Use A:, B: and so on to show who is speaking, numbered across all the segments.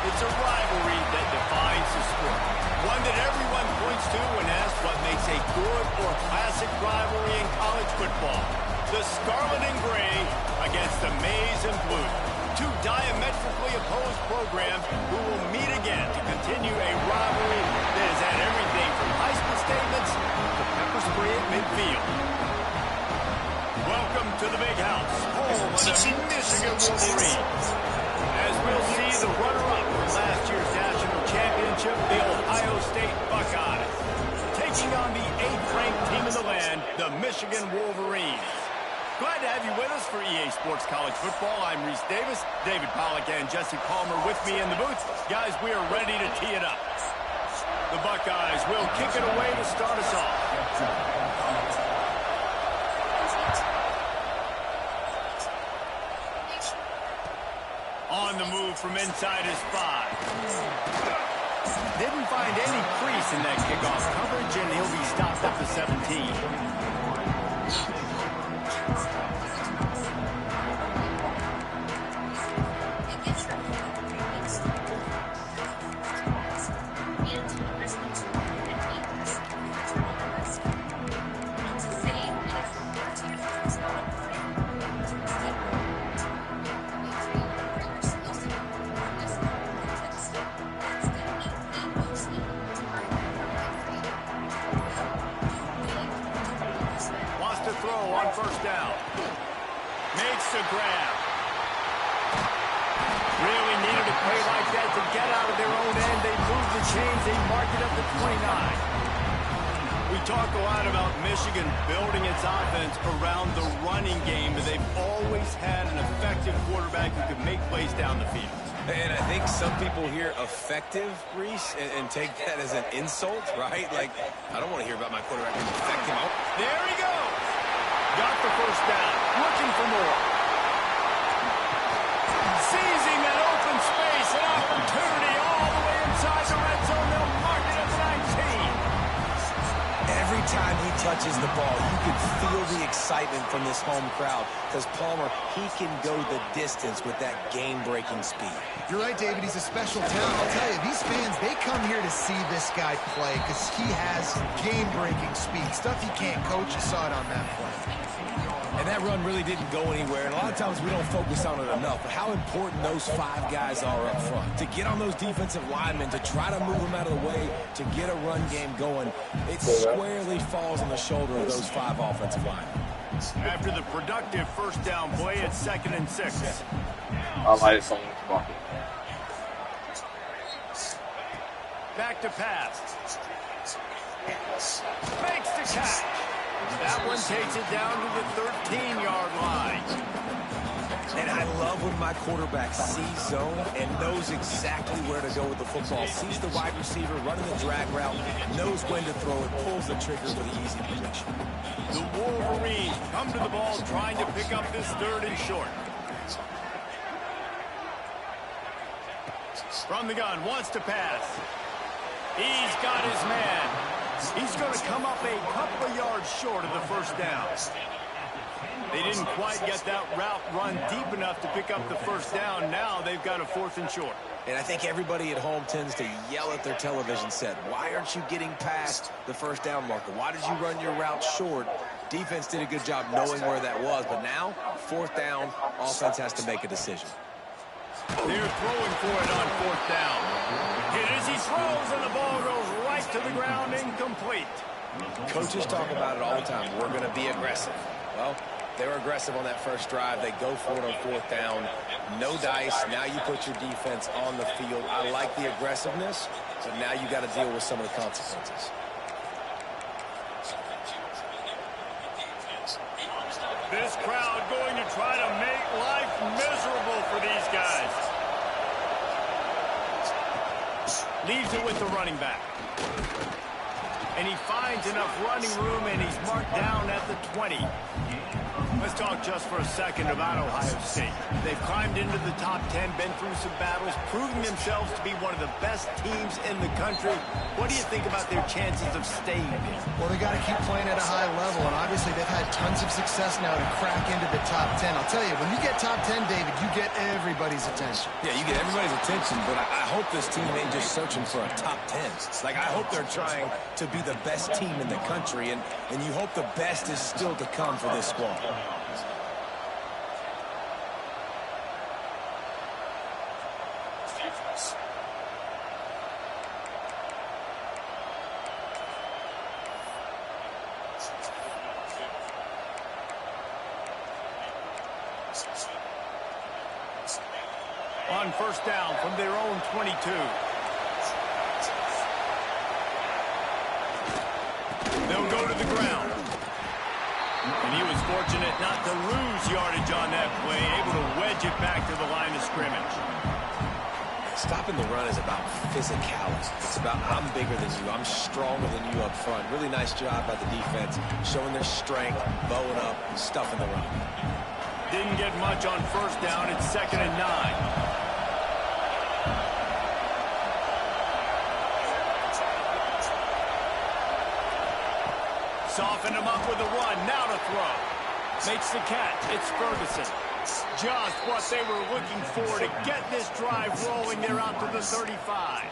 A: It's a rivalry that defines the sport. One that everyone points to when asked what makes a good or classic rivalry in college football. The Scarlet and Gray against the Maize and Blue. Two diametrically opposed programs who will meet again to continue a rivalry that has had everything from high school statements to pepper spray at midfield. Welcome to the Big House, home of the Michigan Wolverines. As we'll see the runner-up from last year's national championship, the Ohio State Buckeyes, taking on the 8th-ranked team in the land, the Michigan Wolverines. Glad to have you with us for EA Sports College Football. I'm Reese Davis, David Pollack, and Jesse Palmer with me in the booth. Guys, we are ready to tee it up. The Buckeyes will kick it away to start us off. On the move from inside his 5. Didn't find any crease in that kickoff coverage, and he'll be stopped at the 17. First down. Makes the grab. Really needed a play like that to get out of their own end. They moved the chains. They marked it up to 29. We talk a lot about Michigan building its offense around the running game, but they've always had an effective quarterback who could make plays down the field.
B: And I think some people hear effective, Reese, and take that as an insult, right? Like, I don't want to hear about my quarterback being effective.
A: There he goes. Got the first down. Looking for more. Seizing that open space. An opportunity all the way inside the red zone. They'll mark it at the 19.
B: Every time he touches the ball, you can feel the excitement from this home crowd. Because Palmer, he can go the distance with that game-breaking speed.
C: You're right, David. He's a special talent. I'll tell you, these fans, they come here to see this guy play because he has game-breaking speed. Stuff you can't coach. You saw it on that play.
B: And that run really didn't go anywhere. And a lot of times we don't focus on it enough. But how important those 5 guys are up front. To get on those defensive linemen, to try to move them out of the way, to get a run game going, it squarely falls on the shoulder of those 5 offensive linemen.
A: After the productive first down play, it's 2nd and 6. Back to pass. Makes the catch. That one takes it down to the 13-yard line.
B: And I love when my quarterback sees zone and knows exactly where to go with the football. Sees the wide receiver running the drag route, knows when to throw it, pulls the trigger with the easy connection.
A: The Wolverines come to the ball trying to pick up this 3rd and short. From the gun, wants to pass. He's got his man. He's going to come up a couple of yards short of the first down. They didn't quite get that route run deep enough to pick up the first down. Now they've got a 4th and short.
B: And I think everybody at home tends to yell at their television set. Why aren't you getting past the first down marker? Why did you run your route short? Defense did a good job knowing where that was. But now, 4th down, offense has to make a decision.
A: They're throwing for it on 4th down. It is, he throws, and the ball goes right to the ground, incomplete.
B: Coaches talk about it all the time. We're going to be aggressive. Well, they were aggressive on that first drive. They go for it on 4th down. No dice. Now you put your defense on the field. I like the aggressiveness, but now you got to deal with some of the consequences.
A: This crowd going to try to make life miserable for these guys. Leaves it with the running back. And he finds enough running room, and he's marked down at the 20. Let's talk just for a second about Ohio State. They've climbed into the top 10, been through some battles, proving themselves to be one of the best teams in the country. What do you think about their chances of staying there?
C: Well, they got to keep playing at a high level, and obviously they've had tons of success now to crack into the top 10. I'll tell you, when you get top 10, David, you get everybody's attention.
B: Yeah, you get everybody's attention, but I hope this team ain't just searching for a top 10. Like, I hope they're trying to be the best team in the country, and you hope the best is still to come for this squad.
A: On first down from their own 22. They'll go to the ground. And he was fortunate not to lose yardage on that play, able to wedge it back to the line of scrimmage.
B: Stopping the run is about physicality. It's about I'm bigger than you, I'm stronger than you up front. Really nice job by the defense, showing their strength, bowing up, stuffing the run.
A: Didn't get much on first down. It's 2nd and 9. Soften him up with a run. Now to throw. Makes the catch. It's Ferguson. Just what they were looking for to get this drive rolling. They're out to the 35.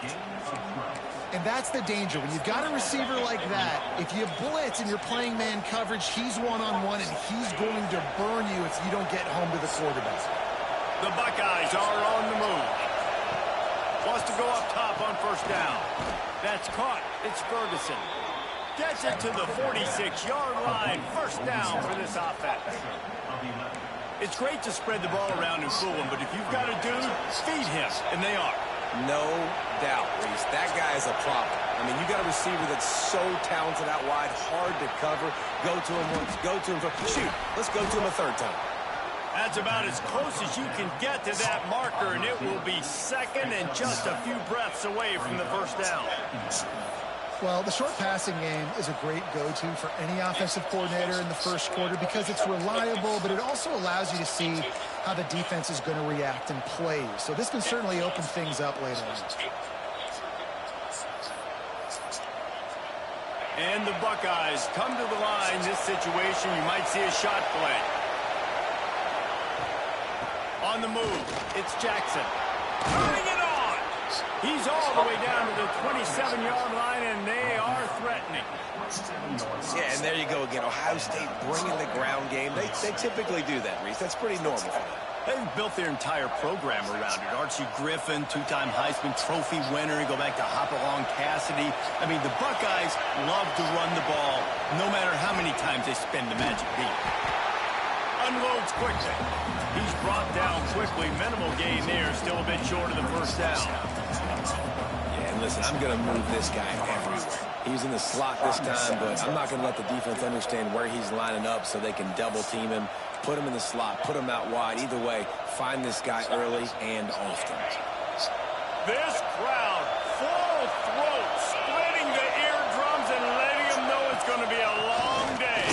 C: And that's the danger. When you've got a receiver like that, if you blitz and you're playing man coverage, he's one-on-one, and he's going to burn you if you don't get home to the quarterback.
A: The Buckeyes are on the move. Wants to go up top on first down. That's caught. It's Ferguson. Gets it to the 46-yard line. First down for this offense. It's great to spread the ball around and fool him, but if you've got a dude, feed him, and they are.
B: No doubt, Reese. That guy is a problem. I mean, you got a receiver that's so talented out wide, hard to cover. Go to him once, go to him for shoot. Let's go to him a third time.
A: That's about as close as you can get to that marker, and it will be second and just a few breaths away from the first down.
C: Well, the short passing game is a great go-to for any offensive coordinator in the first quarter because it's reliable, but it also allows you to see how the defense is going to react and play. So this can certainly open things up later on.
A: And the Buckeyes come to the line. This situation, you might see a shot play. On the move, it's Jackson. Turning it on. He's all the way down to the 27-yard line, and they are threatening.
B: Yeah, and there you go again. Ohio State bringing the ground game. They typically do that, Reese. That's pretty normal for them.
A: They've built their entire program around it. Archie Griffin, two-time Heisman Trophy winner. You go back to Hopalong Cassidy. I mean, the Buckeyes love to run the ball, no matter how many times they spend the magic beat. Unloads quickly. He's brought down quickly. Minimal gain there. Still a bit short of the first down.
B: Yeah, and listen, I'm going to move this guy everywhere. He's in the slot this time, but I'm not going to let the defense understand where he's lining up so they can double-team him, put him in the slot, put him out wide. Either way, find this guy early and often.
A: This crowd, full throat, splitting the eardrums and letting them know it's going to be a long day.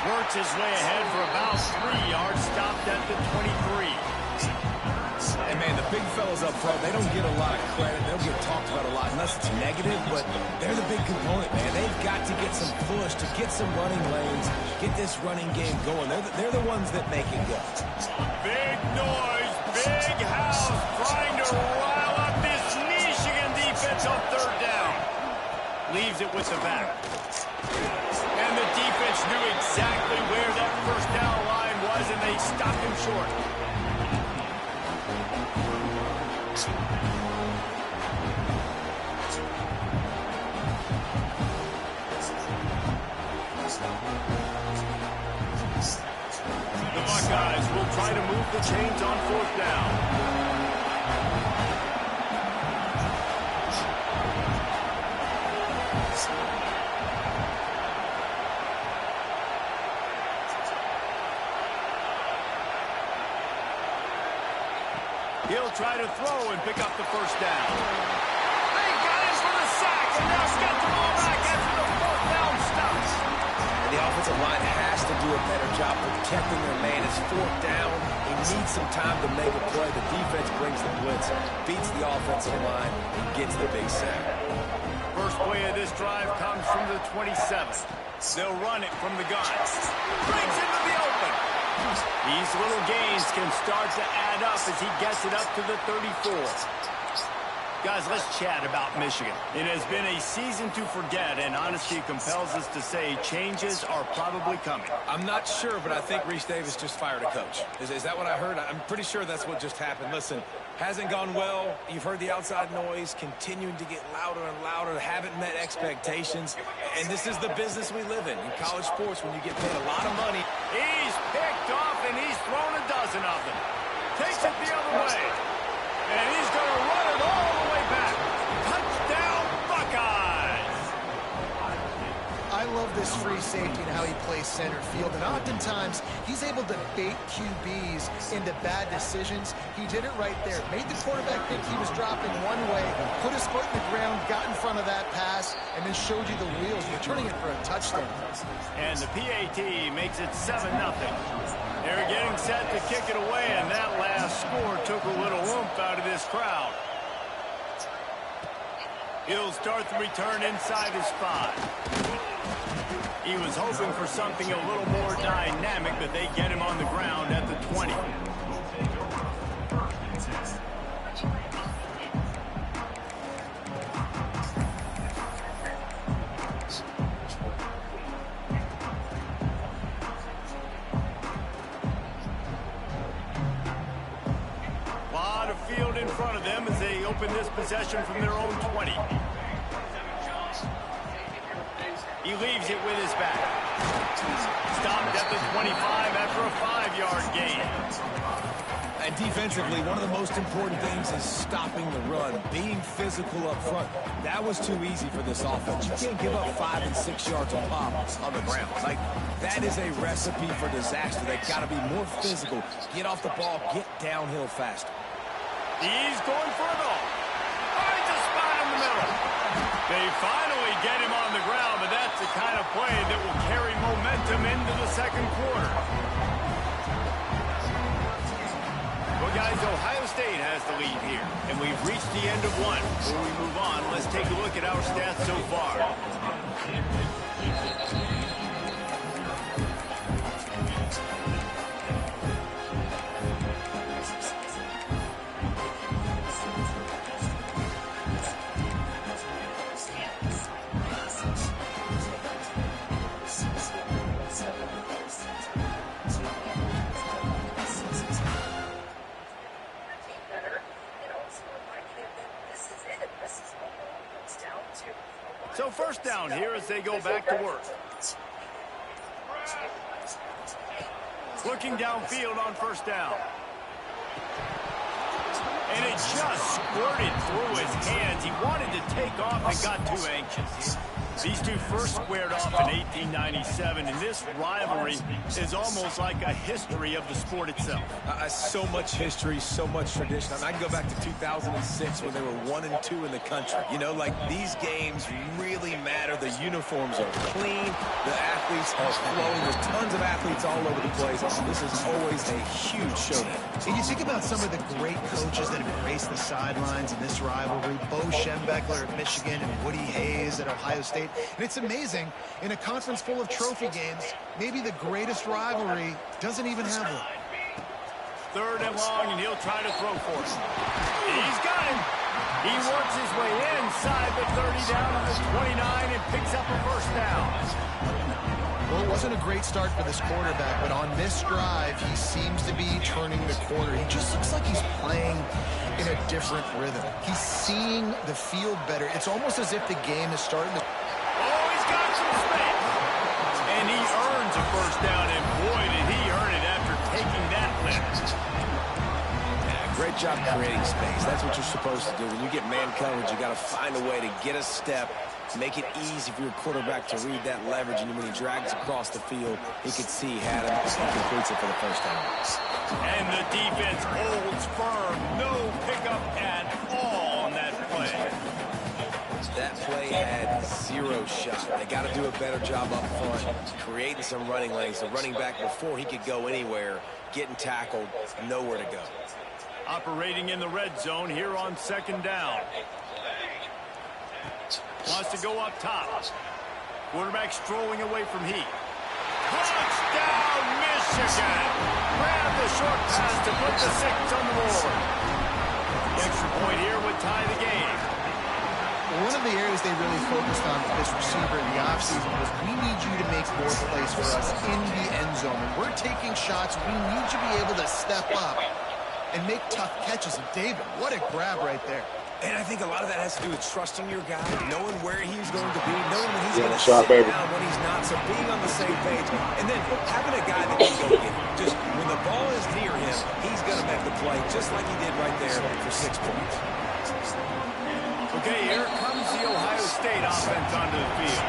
A: Works his way ahead for about 3 yards, stopped at the 23.
B: And, man, the big fellas up front, they don't get a lot of credit. They don't get talked about a lot unless it's negative, but they're the big component, man. They've got to get some push, to get some running lanes, get this running game going. They're the ones that make it go.
A: Big noise, big house, trying to rile up this Michigan defense on third down. Leaves it with the back. And the defense knew exactly where that first down line was, and they stopped him short. The Buckeyes will try to move the chains on fourth down. He'll try to throw and pick up the first down. They got him for the sack, and now get the ball back after the fourth down stops.
B: And the offensive line has to do a better job protecting their man. It's fourth down. He needs some time to make a play. The defense brings the blitz, beats the offensive line, and gets the big sack.
A: First play of this drive comes from the 27th. They'll run it from the gun. Breaks into the open. These little gains can start to add up as he gets it up to the 34. Guys, let's chat about Michigan. It has been a season to forget, and honesty compels us to say changes are probably coming.
B: I'm not sure, but I think Reese Davis just fired a coach. Is that what I heard? I'm pretty sure that's what just happened. Listen, hasn't gone well. You've heard the outside noise continuing to get louder and louder. Haven't met expectations. And this is the business we live in college sports, when you get paid a lot of money.
A: He's picked off, and he's thrown a dozen of them. Takes it the other way. And he's going to run it all the way back. Touchdown, Buckeyes!
C: I love this free safety and how he plays center field. And oftentimes, he's able to bait QBs into bad decisions. He did it right there. Made the quarterback think he was dropping one way, put his foot in the ground, got in front of that pass, and then showed you the wheels, returning it for a touchdown.
A: And the PAT makes it 7-0. They're getting set to kick it away, and that last score took a little oomph out of this crowd. He'll start the return inside his 5. He was hoping for something a little more dynamic, but they get him on the ground at the 20. Lot of field in front of them as they open this possession from their own 20. He leaves it with his back. Stopped at the 25 after a 5-yard gain.
B: And defensively, one of the most important things is stopping the run, being physical up front. That was too easy for this offense. You can't give up 5 and 6 yards a pop on the ground. Like, that is a recipe for disaster. They've got to be more physical, get off the ball, get downhill faster.
A: He's going for it all. Finds a spot in the middle. They finally get him on the ground, but that's the kind of play that will carry momentum into the second quarter. Well, guys, Ohio State has the lead here, and we've reached the end of one. Before we move on, let's take a look at our stats so far. So first down here as they go back to work. Looking downfield on first down. And it just squirted through his hands. He wanted to take off and got too anxious. These two first squared off in 1897, and this rivalry is almost like a history of the sport itself.
B: So much history, so much tradition. I can go back to 2006 when they were 1 and 2 in the country. You know, like, these games really matter. The uniforms are clean. The athletes are flowing. There's tons of athletes all over the place. This is always a huge showdown.
C: And you think about some of the great coaches that have graced the sidelines in this rivalry. Bo Schembechler at Michigan and Woody Hayes at Ohio State. And it's amazing, in a conference full of trophy games, maybe the greatest rivalry doesn't even have one.
A: Third and long, and he'll try to throw for it. He's got him. He works his way inside the 30 down to the 29 and picks up a first down.
C: Well, it wasn't a great start for this quarterback, but on this drive, he seems to be turning the corner. He just looks like he's playing in a different rhythm. He's seeing the field better. It's almost as if the game is starting to...
A: Oh, he's got some space. And he earns a first down, and boy, did he earn it after taking that lift.
B: Yeah, great job creating space. That's what you're supposed to do. When you get man coverage, you got to find a way to get a step, make it easy for your quarterback to read that leverage, and when he drags across the field, he could see he had him, and completes it for the first time.
A: And the defense holds firm. No pickup at all on that play.
B: That play had zero shot. They got to do a better job up front, creating some running lanes. The running back, before he could go anywhere, getting tackled, nowhere to go.
A: Operating in the red zone here on second down. Wants to go up top. Quarterback strolling away from heat. Touchdown, Michigan! Grab the short pass to put the 6 on the board. Extra point here would tie the game.
C: One of the areas they really focused on with this receiver in the offseason was, we need you to make more plays for us in the end zone. When we're taking shots, we need you to be able to step up and make tough catches. And David, what a grab right there.
B: And I think a lot of that has to do with trusting your guy, knowing where he's going to be, knowing when he's going to
D: shot,
B: sit
D: baby.
B: down, when he's not, so being on the same page. And then having a guy that can go get it. Just when the ball is near him, he's going to make the play, just like he did right there for 6 points.
A: Okay, here comes the Ohio State offense onto the field.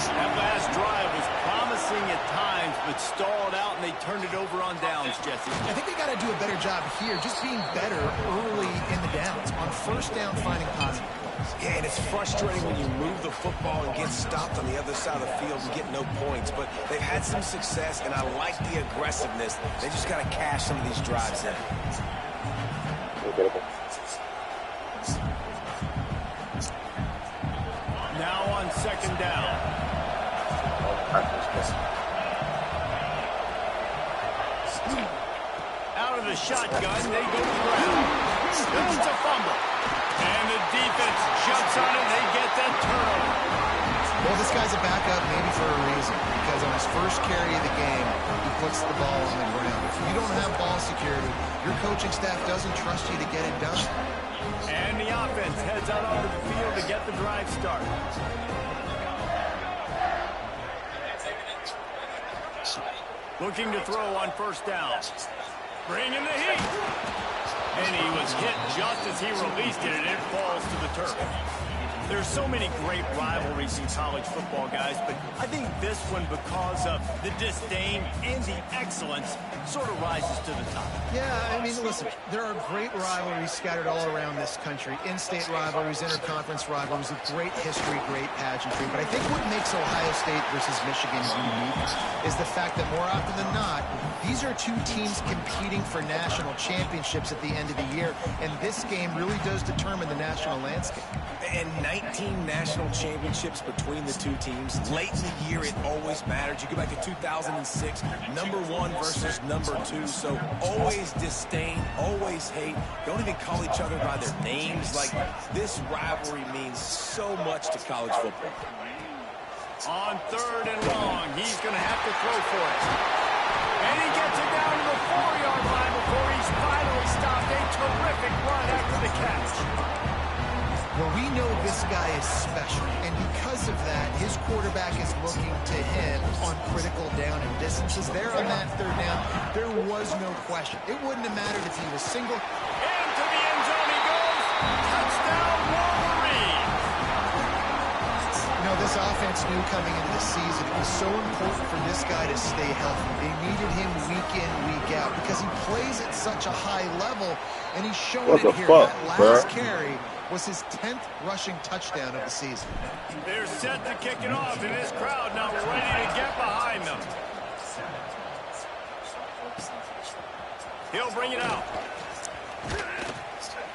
A: That last drive was promising at times, but stalled out, and they turned it over on downs, Jesse.
C: I think they got to do a better job here, just being better early in the downs. On first down, finding positive plays.
B: Yeah, and it's frustrating when you move the football and get stopped on the other side of the field and get no points. But they've had some success, and I like the aggressiveness. They just got to cash some of these drives in.
A: Now on second down. Out of the shotgun, they go to the ground. It's a fumble. And the defense jumps on it, and they get that turnover.
C: Well, this guy's a backup maybe for a reason, because on his first carry of the game, he puts the ball on the ground. If you don't have ball security, your coaching staff doesn't trust you to get it done.
A: And the offense heads out onto the field to get the drive started. Looking to throw on first down. Bringing the heat. And he was hit just as he released it, and it falls to the turf. There's so many great rivalries in college football, guys, but I think this one, because of the disdain and the excellence, sort of rises to the top.
C: Yeah, I mean, listen, there are great rivalries scattered all around this country. In-state rivalries, interconference rivalries, with great history, great pageantry. But I think what makes Ohio State versus Michigan unique is the fact that more often than not, these are two teams competing for national championships at the end of the year. And this game really does determine the national landscape.
B: And 19 national championships between the two teams. Late in the year, it always matters. You go back to 2006, number 1 versus number 2. So always disdain, always hate. Don't even call each other by their names. Like, this rivalry means so much to college football.
A: On third and long, he's going to have to throw for it. And he gets it down to the 4-yard line before he's finally stopped. A terrific run after the catch.
C: Well, we know this guy is special, and because of that, his quarterback is looking to him on critical down and distances. There on that third down, there was no question. It wouldn't have mattered if he was single.
A: Into the end zone he goes. Touchdown, Wolverine.
C: You know, this offense knew coming into the season it was so important for this guy to stay healthy. They needed him week in, week out, because he plays at such a high level, and he's showing it here. That last carry was his 10th rushing touchdown of the season.
A: They're set to kick it off, and this crowd now ready to get behind them. He'll bring it out.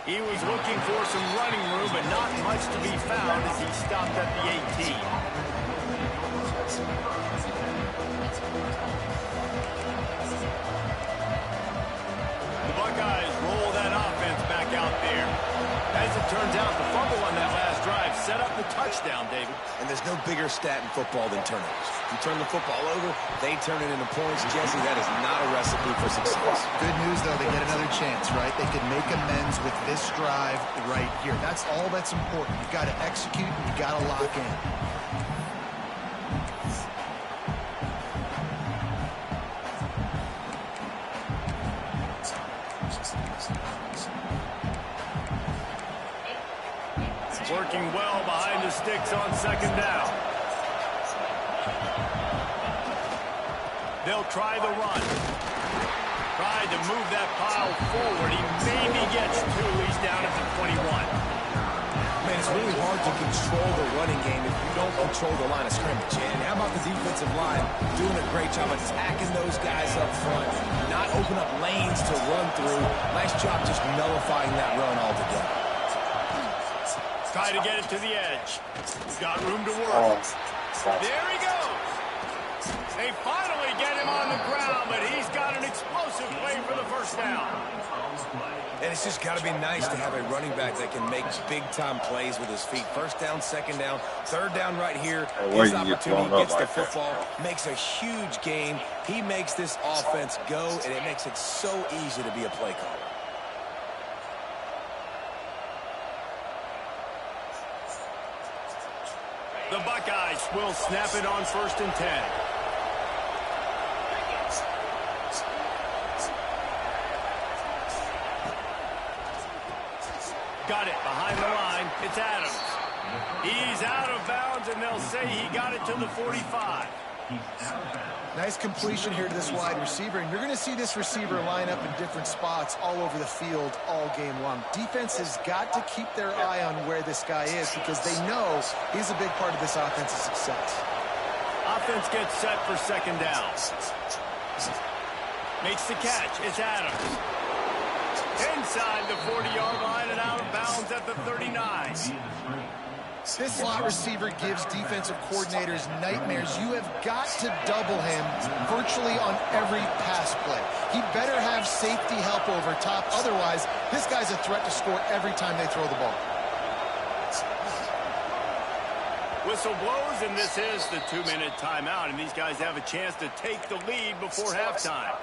A: He was looking for some running room, but not much to be found as he stopped at the 18. The Buckeyes roll that offense back out there. As it turns out, the fumble on that last drive set up the touchdown, David.
B: And there's no bigger stat in football than turnovers. You turn the football over, they turn it into points. Jesse, that is not a recipe for success.
C: Good news, though, they get another chance, right? They can make amends with this drive right here. That's all that's important. You've got to execute, and you've got to lock in.
A: Working well behind the sticks on second down. They'll try the run. Tried to move that pile forward. He maybe gets 2. He's down at the 21.
B: Man, it's really hard to control the running game if you don't control the line of scrimmage. And how about the defensive line doing a great job attacking those guys up front, not open up lanes to run through. Nice job just nullifying that run altogether.
A: Try to get it to the edge. He's got room to work. There he goes. They finally get him on the ground, but he's got an explosive play for the first down.
B: And it's just got to be nice to have a running back that can make big-time plays with his feet. First down, second down, third down right here. His opportunity, gets the football, makes a huge gain. He makes this offense go, and it makes it so easy to be a play caller.
A: The Buckeyes will snap it on 1st and 10. Got it behind the line. It's Adams. He's out of bounds, and they'll say he got it to the 45.
C: Nice completion here to this wide receiver, and you're going to see this receiver line up in different spots all over the field all game long. Defense has got to keep their eye on where this guy is because they know he's a big part of this offense's success.
A: Offense gets set for second down. Makes the catch. It's Adams. Inside the 40-yard line and out of bounds at the 39.
C: This slot receiver gives defensive coordinators nightmares. You have got to double him virtually on every pass play. He better have safety help over top. Otherwise, this guy's a threat to score every time they throw the ball.
A: Whistle blows, and this is the 2-minute timeout, and these guys have a chance to take the lead before halftime.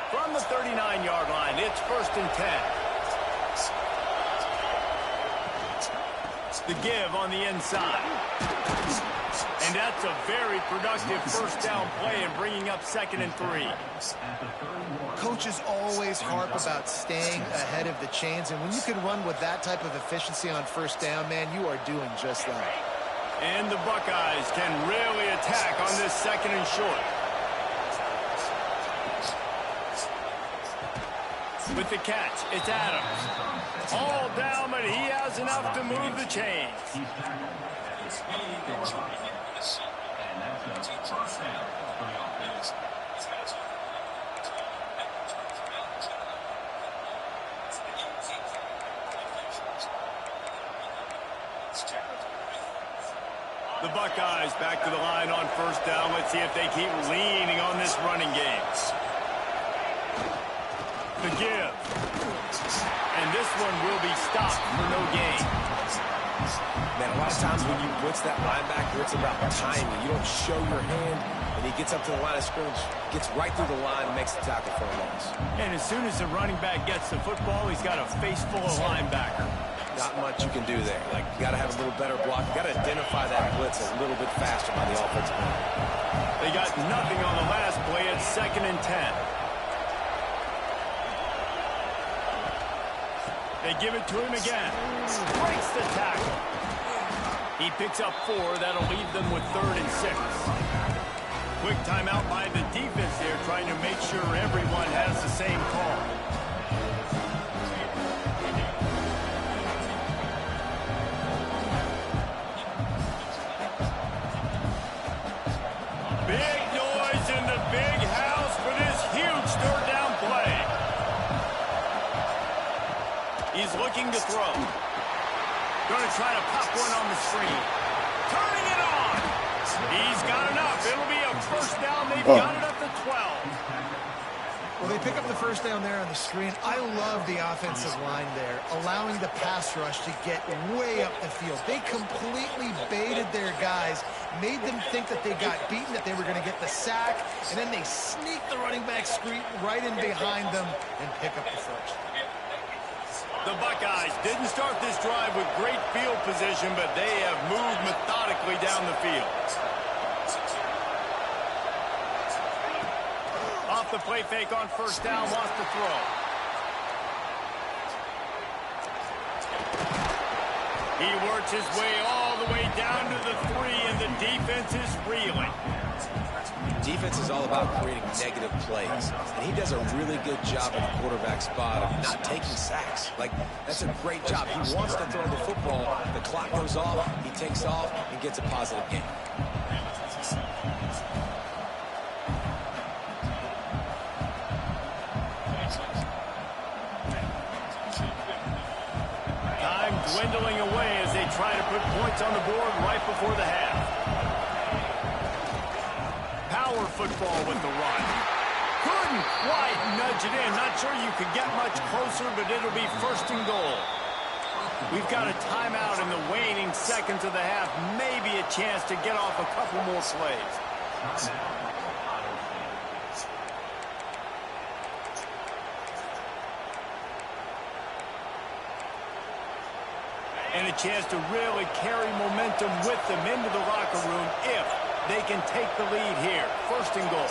A: From the 39-yard line, it's 1st and 10. The give on the inside. And that's a very productive first down play and bringing up 2nd and 3.
C: Coaches always harp about staying ahead of the chains, and when you can run with that type of efficiency on first down, man, you are doing just that.
A: And the Buckeyes can really attack on this 2nd and short. With the catch, it's Adams. All down, but he has enough to move the chains. The Buckeyes back to the line on first down. Let's see if they keep leaning on this running game. The give. And this one will be stopped for no gain.
B: Man, a lot of times when you blitz that linebacker, it's about timing. You don't show your hand, and he gets up to the line of scrimmage, gets right through the line, and makes the tackle for a loss.
A: And as soon as the running back gets the football, he's got a face full of linebacker.
B: Not much you can do there. Like, you got to have a little better block. You got to identify that blitz a little bit faster by the offensive line.
A: They got nothing on the last play. It's 2nd and 10. They give it to him again. Breaks the tackle. He picks up 4. That'll leave them with 3rd and 6. Quick timeout by the defense there, trying to make sure everyone has the same call. Big noise in the big house for this huge 3rd down play. He's looking to throw. Going to try to pop one on the screen. Turning it on. He's got enough. It'll be a first down. They've got it up to 12.
C: Well, they pick up the first down there on the screen. I love the offensive line there, allowing the pass rush to get way up the field. They completely baited their guys, made them think that they got beaten, that they were going to get the sack, and then they sneak the running back screen right in behind them and pick up the first.
A: The Buckeyes didn't start this drive with great field position, but they have moved methodically down the field. Off the play fake on first down, wants to throw. He works his way all the way down to the 3, and the defense is reeling.
B: Defense is all about creating negative plays, and he does a really good job at the quarterback spot of not taking sacks. Like, that's a great job. He wants to throw the football. The clock goes off, he takes off, and gets a positive gain.
A: Time dwindling away as they try to put points on the board right before the half. Power football with the run. Couldn't quite nudge it in. Not sure you could get much closer, but it'll be first and goal. We've got a timeout in the waning seconds of the half. Maybe a chance to get off a couple more plays. And a chance to really carry momentum with them into the locker room if they can take the lead here. First and goal.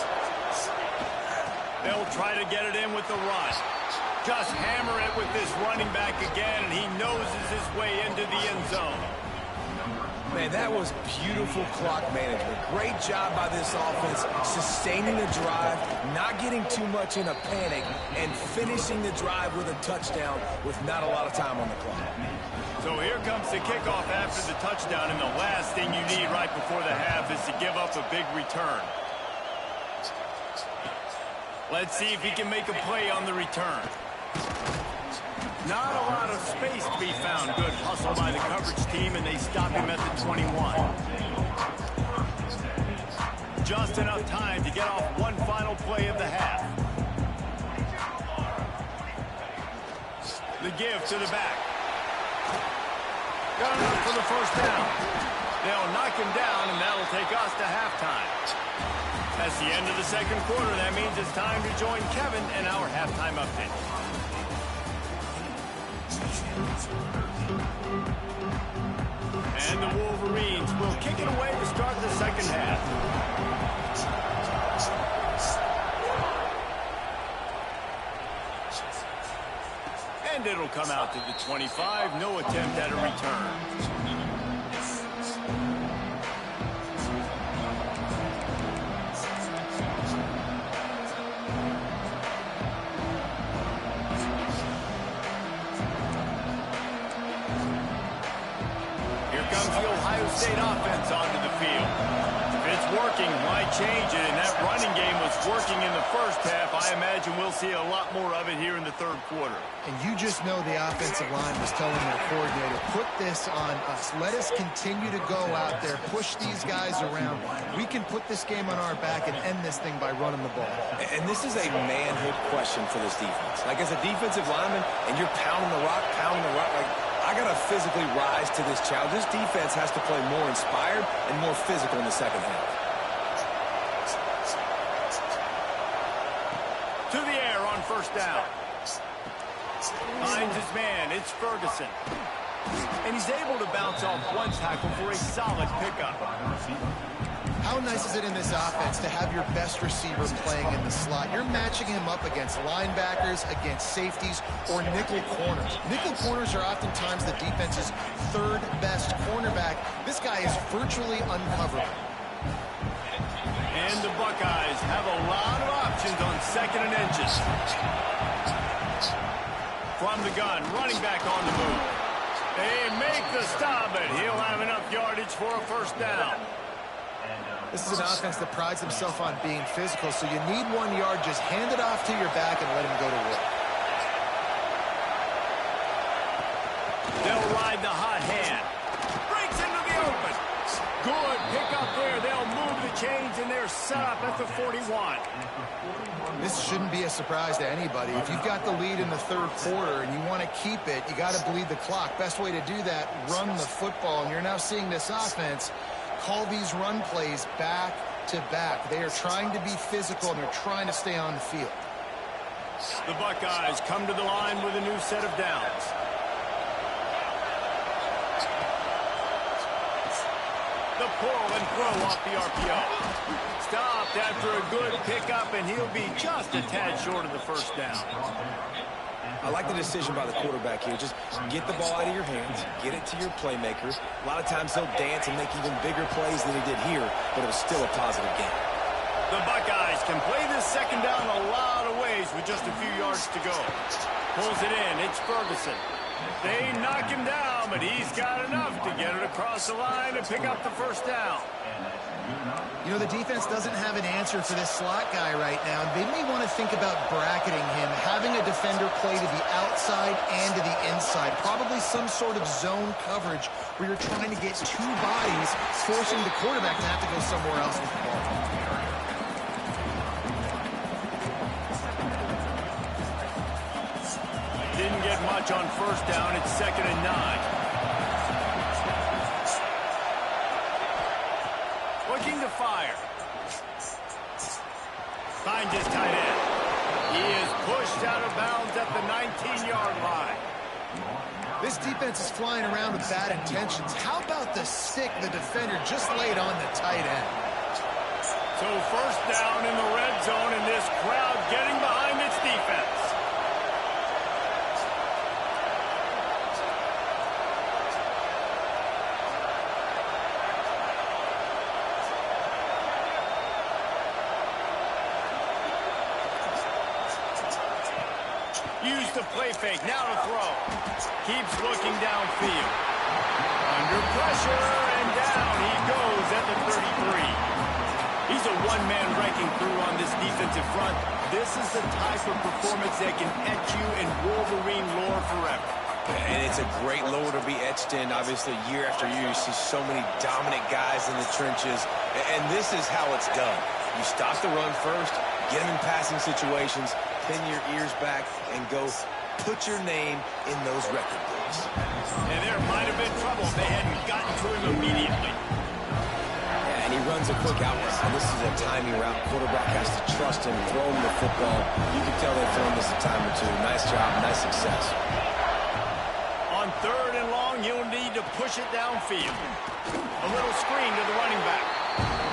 A: They'll try to get it in with the run. Just hammer it with this running back again, and he noses his way into the end zone.
B: Man, that was beautiful clock management. Great job by this offense, sustaining the drive, not getting too much in a panic, and finishing the drive with a touchdown with not a lot of time on the clock.
A: So here comes the kickoff after the touchdown, and the last thing you need right before the half is to give up a big return. Let's see if he can make a play on the return. Not a lot of space to be found. Good hustle by the coverage team, and they stop him at the 21. Just enough time to get off one final play of the half. The give to the back. Got enough for the first down. They'll knock him down, and that'll take us to halftime. That's the end of the second quarter. That means it's time to join Kevin and our halftime update. And the Wolverines will kick it away to start the second half. And it'll come out to the 25. No attempt at a return. State offense onto the field. If it's working, why change it? And that running game was working in the first half. I imagine we'll see a lot more of it here in the third quarter.
C: And you just know the offensive line was telling their coordinator, put this on us. Let us continue to go out there, push these guys around. We can put this game on our back and end this thing by running the ball.
B: And this is a manhood question for this defense. Like, as a defensive lineman, and you're pounding the rock, like, I got to physically rise to this challenge. This defense has to play more inspired and more physical in the second half.
A: To the air on first down. Finds his man. It's Ferguson. And he's able to bounce off one tackle for a solid pickup.
C: How nice is it in this offense to have your best receiver playing in the slot? You're matching him up against linebackers, against safeties, or nickel corners. Nickel corners are oftentimes the defense's third best cornerback. This guy is virtually uncoverable.
A: And the Buckeyes have a lot of options on second and inches. From the gun, running back on the move. They make the stop, but he'll have enough yardage for a first down.
C: This is an offense that prides himself on being physical, so you need 1 yard. Just hand it off to your back and let him go to work.
A: They'll ride the hot hand. Breaks into the open. Good pick up there. They'll move the chains, and they're set up at the 41.
C: This shouldn't be a surprise to anybody. If you've got the lead in the third quarter and you want to keep it, you got to bleed the clock. Best way to do that, run the football. And you're now seeing this offense call these run plays back to back. They are trying to be physical, and they're trying to stay on the field.
A: The Buckeyes come to the line with a new set of downs. The pull and throw off the RPO. Stopped after a good pickup, and he'll be just a tad short of the first down.
B: I like the decision by the quarterback here. Just get the ball out of your hands, get it to your playmakers. A lot of times he'll dance and make even bigger plays than he did here, but it was still a positive game.
A: The Buckeyes can play this second down a lot of ways with just a few yards to go. Pulls it in. It's Ferguson. They knock him down, but he's got enough to get it across the line and pick up the first down.
C: You know, the defense doesn't have an answer for this slot guy right now. They may want to think about bracketing him, having a defender play to the outside and to the inside. Probably some sort of zone coverage where you're trying to get two bodies, forcing the quarterback to have to go somewhere else with the ball.
A: Didn't get much on first down. It's 2nd and 9. Looking to fire. Finds his tight end. He is pushed out of bounds at the 19-yard line.
C: This defense is flying around with bad intentions. How about the stick the defender just laid on the tight end?
A: So first down in the red zone, and this crowd getting behind its defense. Use the play fake, now to throw. Keeps looking downfield. Under pressure, and down he goes at the 33. He's a one-man wrecking crew on this defensive front. This is the type of performance that can etch you in Wolverine lore forever.
B: And it's a great lore to be etched in. Obviously, year after year, you see so many dominant guys in the trenches. And this is how it's done. You stop the run first, get them in passing situations, pin your ears back, and go put your name in those record books.
A: And there might have been trouble if they hadn't gotten to him immediately.
B: Yeah, and he runs a quick out route. And this is a timing route. Quarterback has to trust him, throw him the football. You can tell they've thrown this a time or two. Nice job, nice success.
A: On 3rd and long, he'll need to push it downfield. A little screen to the running back.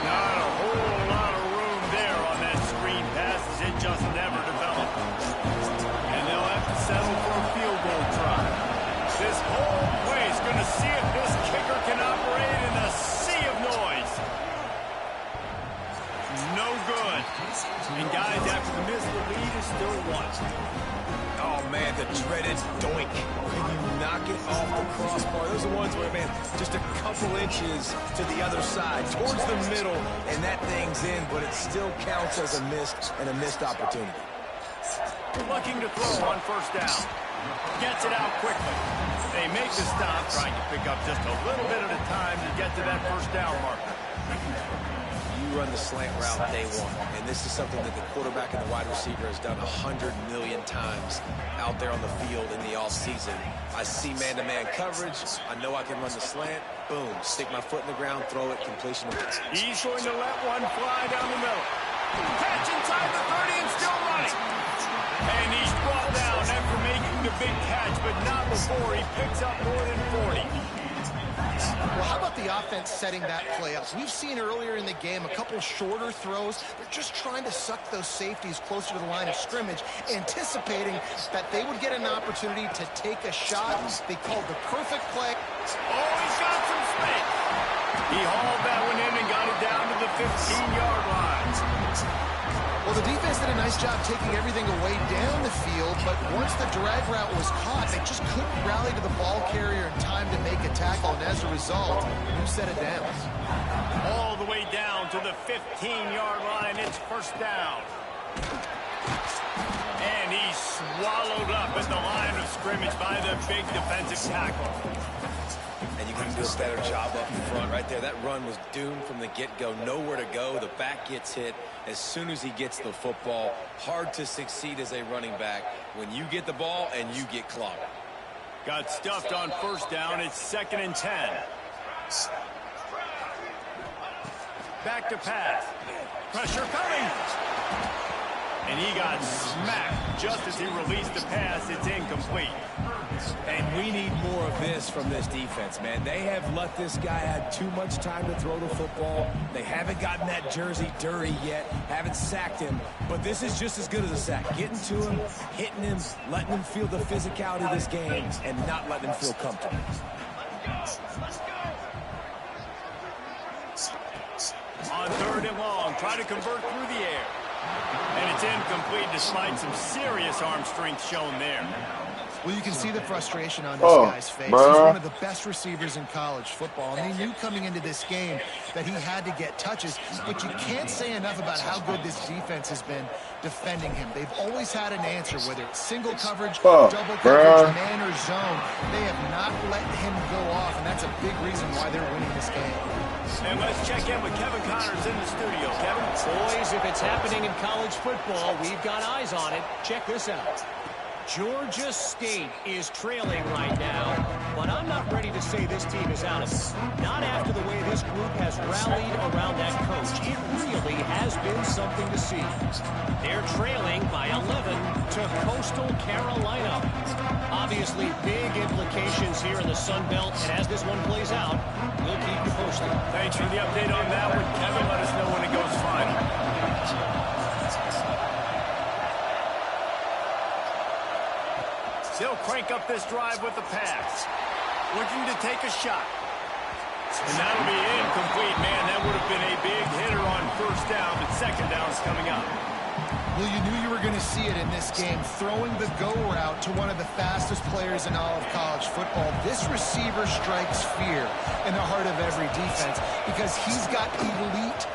A: Not a whole lot of room there on that screen pass as it just never developed. And they'll have to settle for a field goal try. This whole place going to see if this kicker can operate in a sea of noise. No good. And guys, after the miss, the lead is still 1.
B: Oh, man, the dreaded doink. Can you knock it off the crossbar? Those are ones where, man, just a couple inches to the other side, towards the middle, and that thing's in, but it still counts as a missed opportunity.
A: Looking to throw on first down. Gets it out quickly. They make the stop, trying to pick up just a little bit at a time to get to that first down marker.
B: You run the slant route day one, and this is something that the quarterback and the wide receiver has done 100 million times out there on the field in the offseason. I see man-to-man coverage. I know I can run the slant. Boom, stick my foot in the ground, throw it, completion.
A: He's going to let one fly down the middle. Catch inside the 30 and still running. And he's brought down after making the big catch, but not before he picks up more than 40.
C: Well, how about the offense setting that play up? We've seen earlier in the game a couple shorter throws. They're just trying to suck those safeties closer to the line of scrimmage, anticipating that they would get an opportunity to take a shot. They called the perfect play.
A: Oh, he's got some space. He hauled that one in and got it down to the 15-yard line.
C: Well, the defense did a nice job taking everything away down the field, but once the drag route was caught, they just couldn't rally to the ball carrier in time to make a tackle, and as a result, you set it down.
A: All the way down to the 15-yard line. It's first down. And he's swallowed up at the line of scrimmage by the big defensive tackle.
B: And you can do a better job up front. Right there, that run was doomed from the get-go. Nowhere to go. The back gets hit as soon as he gets the football. Hard to succeed as a running back when you get the ball and you get clogged.
A: Got stuffed on first down. It's 2nd and 10. Back to pass. Pressure coming. And he got smacked just as he released the pass. It's incomplete.
B: And we need more of this from this defense, man. They have let this guy have too much time to throw the football. They haven't gotten that jersey dirty yet, haven't sacked him. But this is just as good as a sack. Getting to him, hitting him, letting him feel the physicality of this game, and not letting him feel comfortable.
A: On 3rd and long, try to convert through the air. And it's incomplete despite some serious arm strength shown there.
C: Well, you can see the frustration on this guy's face. He's one of the best receivers in college football, and he knew coming into this game that he had to get touches, but you can't say enough about how good this defense has been defending him. They've always had an answer, whether it's single coverage, double coverage, man or zone. They have not let him go off, and that's a big reason why they're winning this game.
A: And let's check in with Kevin Connors in the studio. Kevin?
D: Boys, if it's happening in college football, we've got eyes on it. Check this out. Georgia State is trailing right now, but I'm not ready to say this team is out of it. Not after the way this group has rallied around that coach. It really has been something to see. They're trailing by 11 to Coastal Carolina. Obviously, big implications here in the Sun Belt, and as this one plays out, we'll keep you posted.
A: Thanks for the update on that one, Kevin. Let us know when it goes final. They'll crank up this drive with the pass. Looking to take a shot. And that'll be incomplete, man. That would have been a big hitter on 1st down, but 2nd down is coming up.
C: Well, you knew you were going to see it in this game, throwing the go route to one of the fastest players in all of college football. This receiver strikes fear in the heart of every defense because he's got elite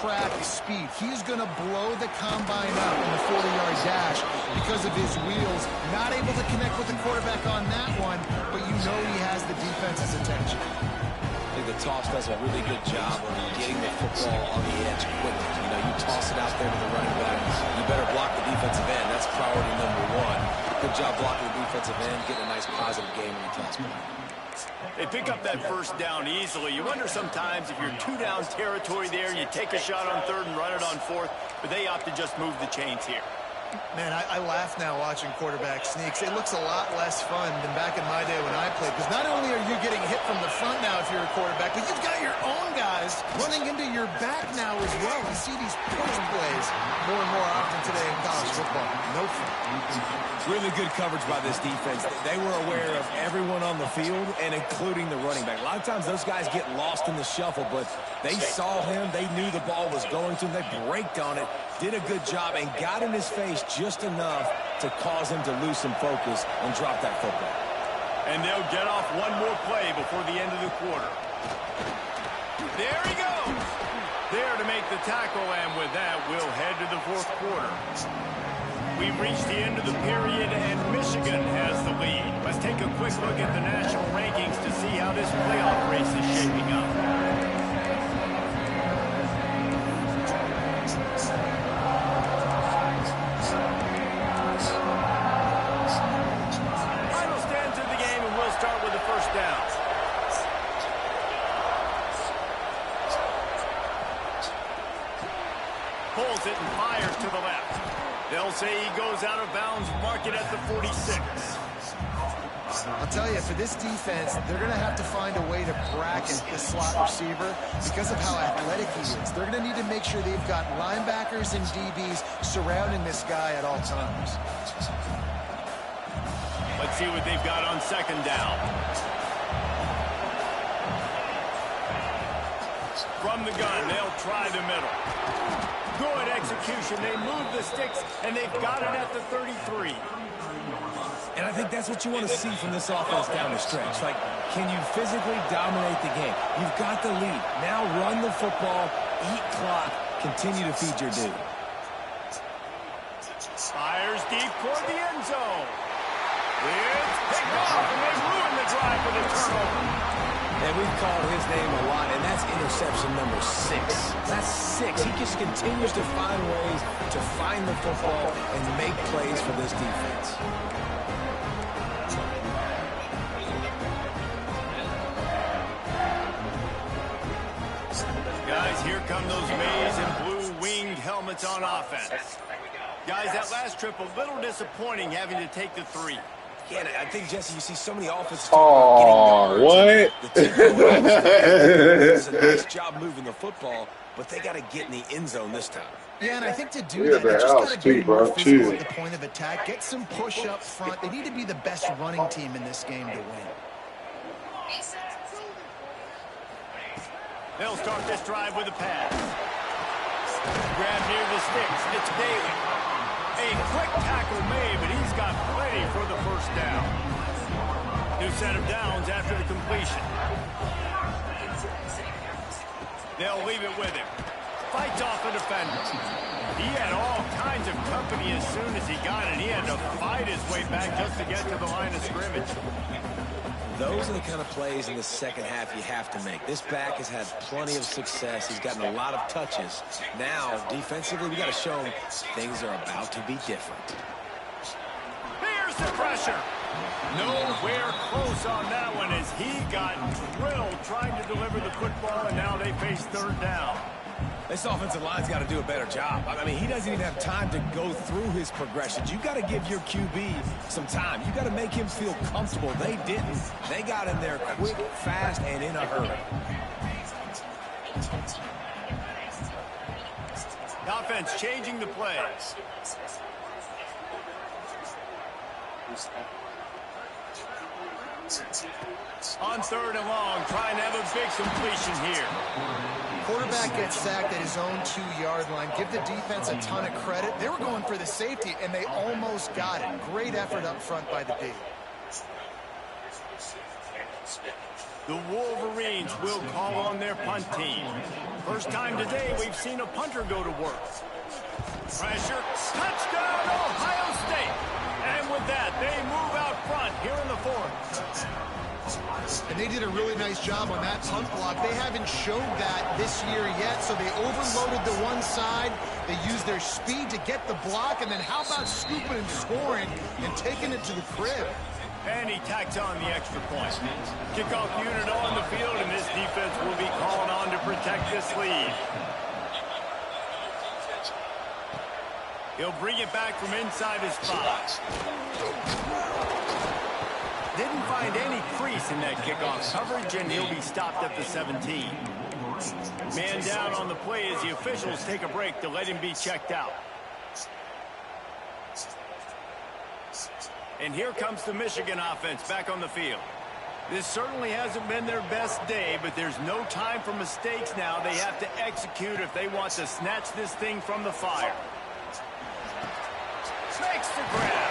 C: track speed. He's going to blow the combine up in the 40-yard dash because of his wheels. Not able to connect with the quarterback on that one, but you know he has the defense's attention.
B: I think the toss does a really good job of getting the football on the edge quickly. You know, you toss it out there to the running back. You better block the defensive end. That's priority number 1. Good job blocking the defensive end, getting a nice positive game in the toss play.
A: They pick up that 1st down easily. You wonder sometimes if you're 2 down territory there, you take a shot on 3rd and run it on 4th, but they opt to just move the chains here.
C: Man, I laugh now watching quarterback sneaks. It looks a lot less fun than back in my day when I played, because not only are you getting hit from the front now if you're a quarterback, but you've got your own guys running into your back now as well. We see these push plays more and more often today in college football. No fun.
B: Really good coverage by this defense. They were aware of everyone on the field, and including the running back. A lot of times those guys get lost in the shuffle, but they saw him. They knew the ball was going to him. They braked on it, did a good job, and got in his face just enough to cause him to lose some focus and drop that football.
A: And they'll get off one more play before the end of the quarter. There he goes. There to make the tackle, and with that, we'll head to the 4th quarter. We've reached the end of the period, and Michigan has the lead. Let's take a quick look at the national rankings to see how this playoff race is shaping up. Final stands of the game, and we'll start with the 1st down. Pulls it and fires to the left. They'll say he goes out of bounds, mark it at the 46.
C: I'll tell you, for this defense, they're going to have to find a way to bracket the slot receiver because of how athletic he is. They're going to need to make sure they've got linebackers and DBs surrounding this guy at all times.
A: Let's see what they've got on 2nd down. From the gun, they'll try the middle. Good execution. They move the sticks, and they've got it at the 33.
B: And I think that's what you want to see from this offense down the stretch. Like, can you physically dominate the game? You've got the lead. Now run the football, eat clock, continue to feed your dude.
A: Fires deep toward the end zone. It's picked off, and they ruin the drive with a turnover.
B: And we've called his name a lot, and that's interception number 6. That's 6. He just continues to find ways to find the football and make plays for this defense.
A: Guys, here come those maize and blue winged helmets on offense. Guys, that last trip a little disappointing having to take the 3.
B: Yeah, I think, Jesse, you see so many offenses
E: what?
B: It's a nice job moving the football, but they got to get in the end zone this time.
C: Yeah, and I think to do that, they just got to get more physical at the point of attack, get some push up front. They need to be the best running team in this game to win.
A: They'll start this drive with a pass. Grab near the sticks. It's Daly. A quick tackle made, but he's got plenty for the first down. New set of downs after the completion. They'll leave it with him. Fights off a defender. He had all kinds of company as soon as he got it. He had to fight his way back just to get to the line of scrimmage.
B: Those are the kind of plays in the second half you have to make. This back has had plenty of success. He's gotten a lot of touches. Now, defensively, we got to show him things are about to be different.
A: Here's the pressure. Nowhere close on that one as he got drilled trying to deliver the football, and now they face third down.
B: This offensive line's got to do a better job. I mean, he doesn't even have time to go through his progressions. You got to give your QB some time. You got to make him feel comfortable. They didn't. They got in there quick, fast, and in a hurry.
A: The offense changing the play. On third and long, trying to have a big completion here.
C: Quarterback gets sacked at his own 2-yard line. Give the defense a ton of credit. They were going for the safety, and they almost got it. Great effort up front by the D.
A: The Wolverines will call on their punt team. First time today we've seen a punter go to work. Pressure, touchdown, Ohio State. And with that, they move out front here in the fourth.
C: And they did a really nice job on that punt block. They haven't showed that this year yet, so they overloaded the one side. They used their speed to get the block, and then how about scooping and scoring and taking it to the crib?
A: And he tacks on the extra point. Kickoff unit on the field, and this defense will be called on to protect this lead. He'll bring it back from inside his 5. Didn't find any crease in that kickoff coverage, and he'll be stopped at the 17. Man down on the play as the officials take a break to let him be checked out. And here comes the Michigan offense back on the field. This certainly hasn't been their best day, but there's no time for mistakes now. They have to execute if they want to snatch this thing from the fire. Makes the grab.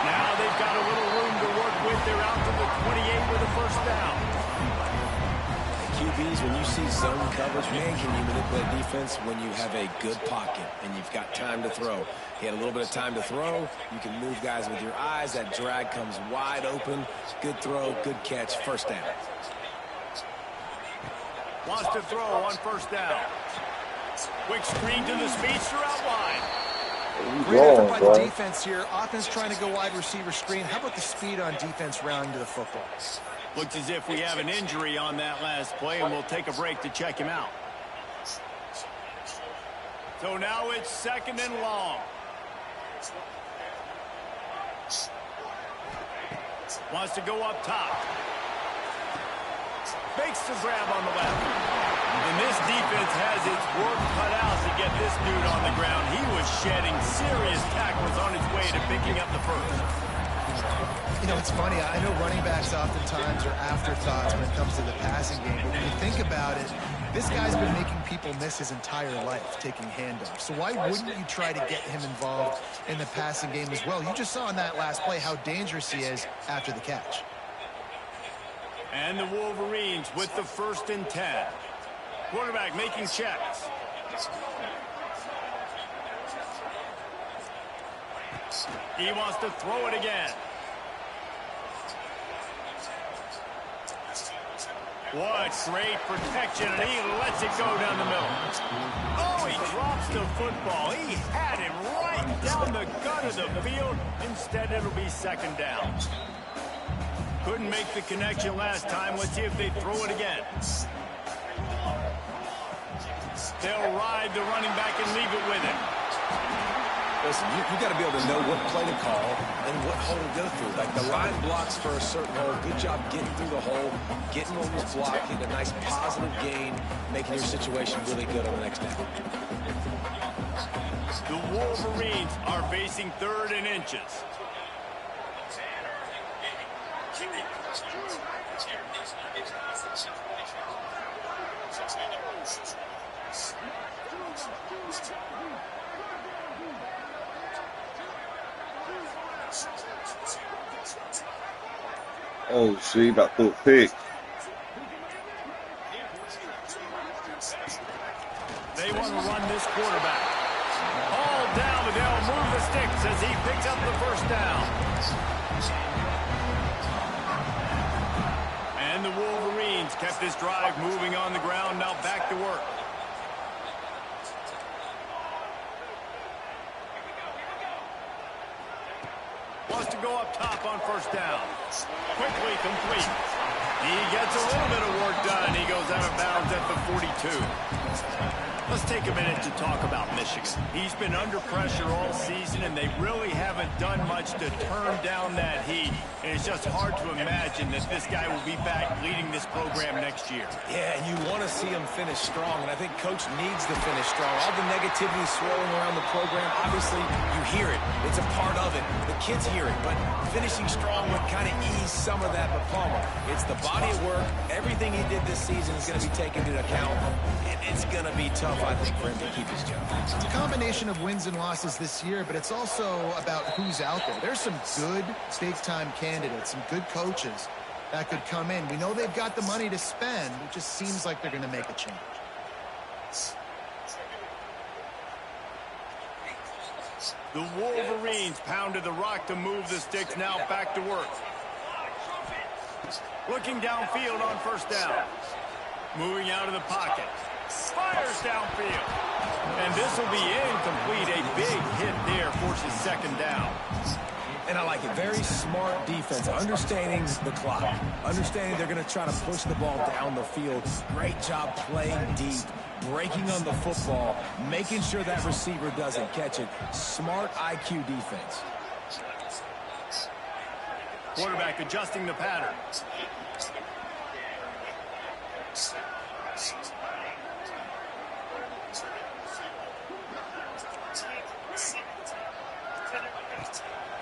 A: Now they've got a little room to work with. They're out to the 28 with a first down.
B: QBs, when you see zone coverage, man, can you manipulate defense when you have a good pocket and you've got time to throw. He had a little bit of time to throw. You can move guys with your eyes. That drag comes wide open. Good throw, good catch, first down.
A: Wants to throw on first down. Quick screen to the speedster out wide.
C: Great effort by the defense here. Offense trying to go wide receiver screen. How about the speed on defense rounding to the football?
A: Looks as if we have an injury on that last play, and we'll take a break to check him out. So now it's second and long. Wants to go up top. Makes the grab on the left. And this defense has its work cut out to get this dude on the ground. He was shedding serious tackles on his way to picking up the first.
C: You know, it's funny. I know running backs oftentimes are afterthoughts when it comes to the passing game. But when you think about it, this guy's been making people miss his entire life taking handoffs. So why wouldn't you try to get him involved in the passing game as well? You just saw in that last play how dangerous he is after the catch.
A: And the Wolverines with the 1st and 10. Quarterback making checks. He wants to throw it again. What great protection, and he lets it go down the middle. Oh, he drops the football. He had him right down the gut of the field. Instead, it'll be second down. Couldn't make the connection last time. Let's see if they throw it again. They'll ride the running back and leave it with him.
B: Listen, you got to be able to know what play to call and what hole to go through. Like the line blocks for a certain hole. Good job getting through the hole, getting over this block, getting a nice positive gain, making your situation really good on the next down.
A: The Wolverines are facing 3rd and inches.
E: Oh, see, about to pick.
A: They want to run this quarterback. All down, but they'll move the sticks as he picks up the first down. And the Wolverines kept this drive moving on the ground. Now back to work. Wants to go up top on first down. Quickly complete. He gets a little bit of work done. He goes out of bounds at the 42. Let's take a minute to talk about Michigan. He's been under pressure all season, and they really haven't done much to turn down that heat. And it's just hard to imagine that this guy will be back leading this program next year.
B: Yeah, and you want to see him finish strong, and I think Coach needs to finish strong. All the negativity swirling around the program, obviously you hear it. It's a part of it. The kids hear it, but finishing strong would kind of ease some of that. But Palmer, it's the body of work. Everything he did this season is going to be taken into account. It's going to be tough, I think, for him to keep his job.
C: It's a combination of wins and losses this year, but it's also about who's out there. There's some good big-time candidates, some good coaches that could come in. We know they've got the money to spend. It just seems like they're going to make a change.
A: The Wolverines pounded the rock to move the sticks. Now back to work. Looking downfield on first down. Moving out of the pocket. Fires downfield. And this will be incomplete. A big hit there forces second down.
B: And I like it. Very smart defense. Understanding the clock. Understanding they're going to try to push the ball down the field. Great job playing deep. Breaking on the football. Making sure that receiver doesn't catch it. Smart IQ defense.
A: Quarterback adjusting the pattern.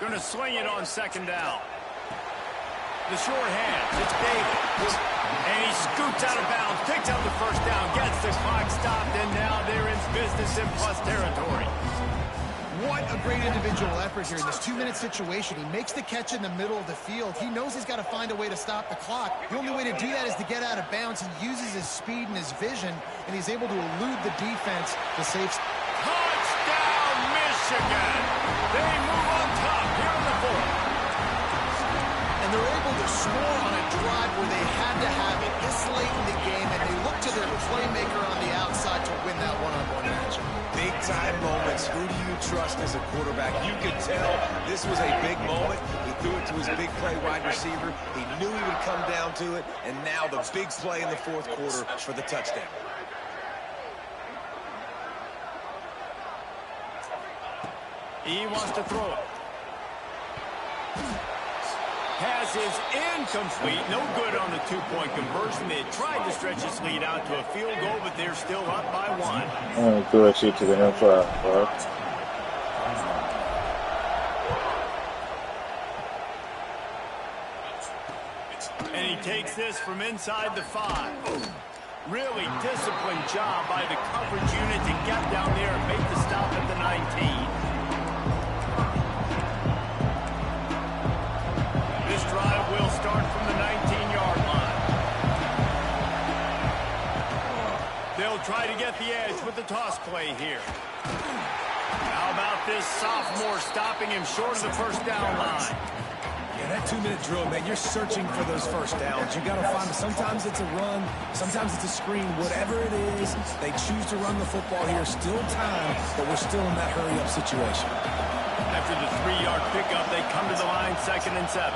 A: Going to swing it on second down. The short hand. It's David. And he scoots out of bounds. Picks up the first down. Gets the clock stopped. And now they're in business in plus territory.
C: What a great individual effort here in this 2-minute situation. He makes the catch in the middle of the field. He knows he's got to find a way to stop the clock. The only way to do that is to get out of bounds. He uses his speed and his vision, and he's able to elude the defense to save.
A: Touchdown, Michigan! They move on top here in the fourth.
C: And they're able to score on a drive where they had to have it this late in the game, and they look to their playmaker on the outside to win that one-on-one matchup.
B: Big-time moments. Who do you trust as a quarterback? You could tell this was a big moment. He threw it to his big play wide receiver. He knew he would come down to it, and now the big play in the fourth quarter for the touchdown.
A: He wants to throw it. Pass is incomplete. No good on the two-point conversion. They tried to stretch this lead out to a field goal, but they're still up by one.
E: I'm going to throw that shit to the inside, bro.
A: And he takes this from inside the 5. Really disciplined job by the coverage unit to get down there and make the stop at the 19. This drive will start from the 19-yard line. They'll try to get the edge with the toss play here. How about this sophomore stopping him short of the first down line?
B: Yeah, that 2-minute drill, man, you're searching for those first downs. You got to find them. Sometimes it's a run, sometimes it's a screen. Whatever it is, they choose to run the football here. Still time, but we're still in that hurry-up situation.
A: After the 3-yard pickup, they come to the line, 2nd and 7.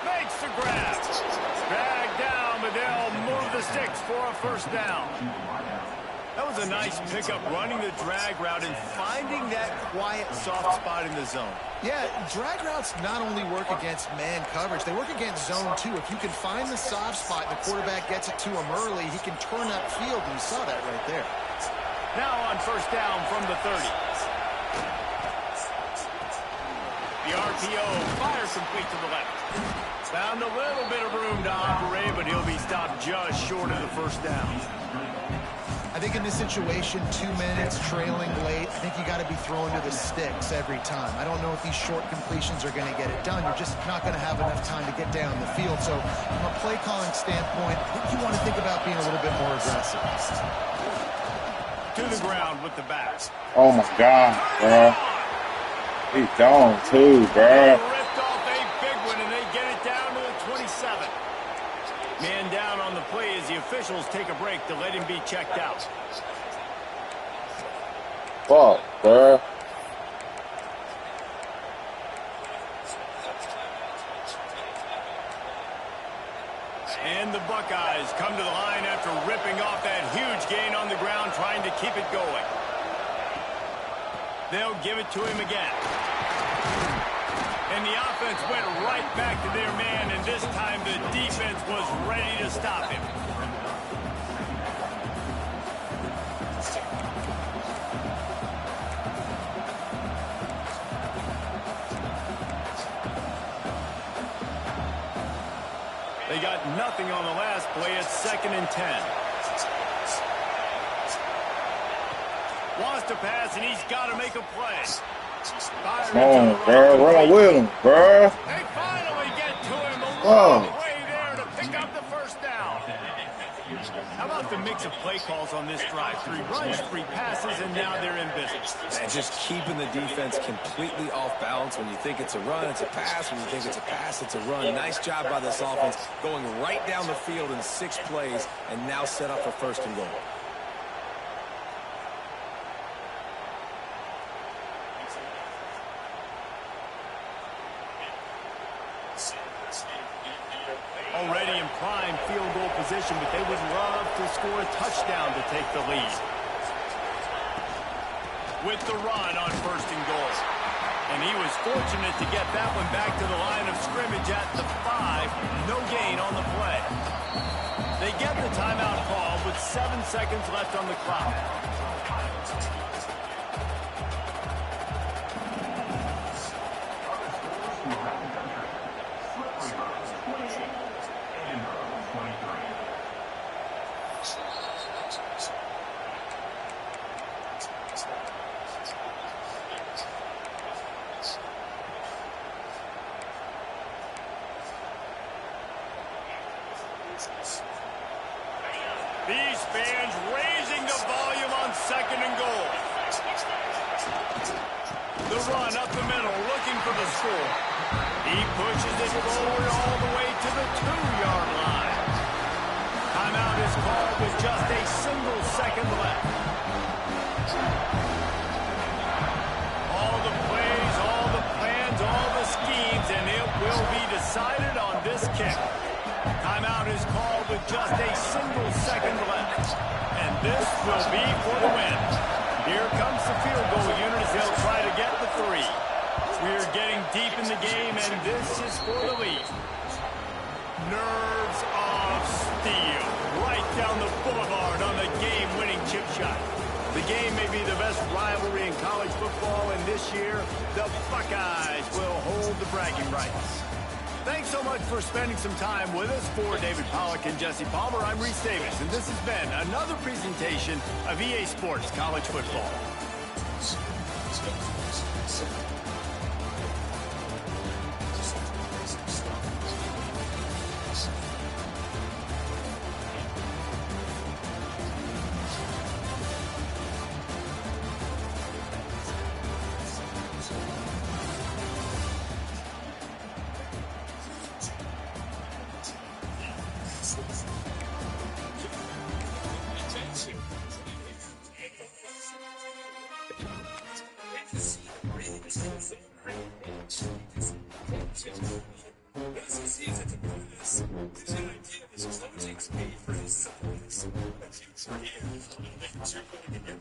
A: Makes the grab. Drag down, but they'll move the sticks for a first down. That was a nice pickup, running the drag route and finding that quiet, soft spot in the zone.
C: Yeah, drag routes not only work against man coverage, they work against zone too. If you can find the soft spot and the quarterback gets it to him early, he can turn upfield, and you saw that right there.
A: Now on first down from the 30. The arc RPO. Fires complete to the left. Found a little bit of room to operate, but he'll be stopped just short of the first down.
C: I think in this situation, 2 minutes trailing late, I think you got to be throwing to the sticks every time. I don't know if these short completions are going to get it done. You're just not going to have enough time to get down the field. So from a play calling standpoint, I think you want to think about being a little bit more aggressive.
A: To the ground with the back.
E: Oh my God, bro. He's gone too, bro.
A: Ripped off a big one, and they get it down to the 27. Man down on the play as the officials take a break to let him be checked out.
E: Fuck, bro.
A: And the Buckeyes come to the line after ripping off that huge gain on the ground, trying to keep it going. They'll give it to him again. And the offense went right back to their man, and this time the defense was ready to stop him. They got nothing on the last play. It's 2nd and 10. Wants to pass, and he's got to make a play.
E: Come on, bro. Run with him, bro.
A: They finally get to him. A
E: Oh.
A: long way there to pick up the first down. How about the mix of play calls on this drive? 3 runs, 3 passes, and now they're in business.
B: And just keeping the defense completely off balance. When you think it's a run, it's a pass. When you think it's a pass, it's a run. Nice job by this offense going right down the field in 6 plays and now set up for 1st and goal.
A: Already in prime field goal position, but they would love to score a touchdown to take the lead. With the run on 1st and goal. And he was fortunate to get that one back to the line of scrimmage at the 5. No gain on the play. They get the timeout call with 7 seconds left on the clock. These fans raising the volume on 2nd and goal. The run up the middle, looking for the score. He pushes it forward all the way to the 2-yard line. Timeout is called with just a single second left. All the plays, all the plans, all the schemes, and it will be decided on this kick. Timeout is called with just a single second left. And this will be for the win. Here comes the field goal unit as they'll try to get the 3. We're getting deep in the game, and this is for the lead. Nerves of steel. Right down the boulevard on the game-winning chip shot. The game may be the best rivalry in college football, and this year, the Buckeyes will hold the bragging rights. Thanks so much for spending some time with us. For David Pollack and Jesse Palmer, I'm Reese Davis, and this has been another presentation of EA Sports College Football.
F: Thank you.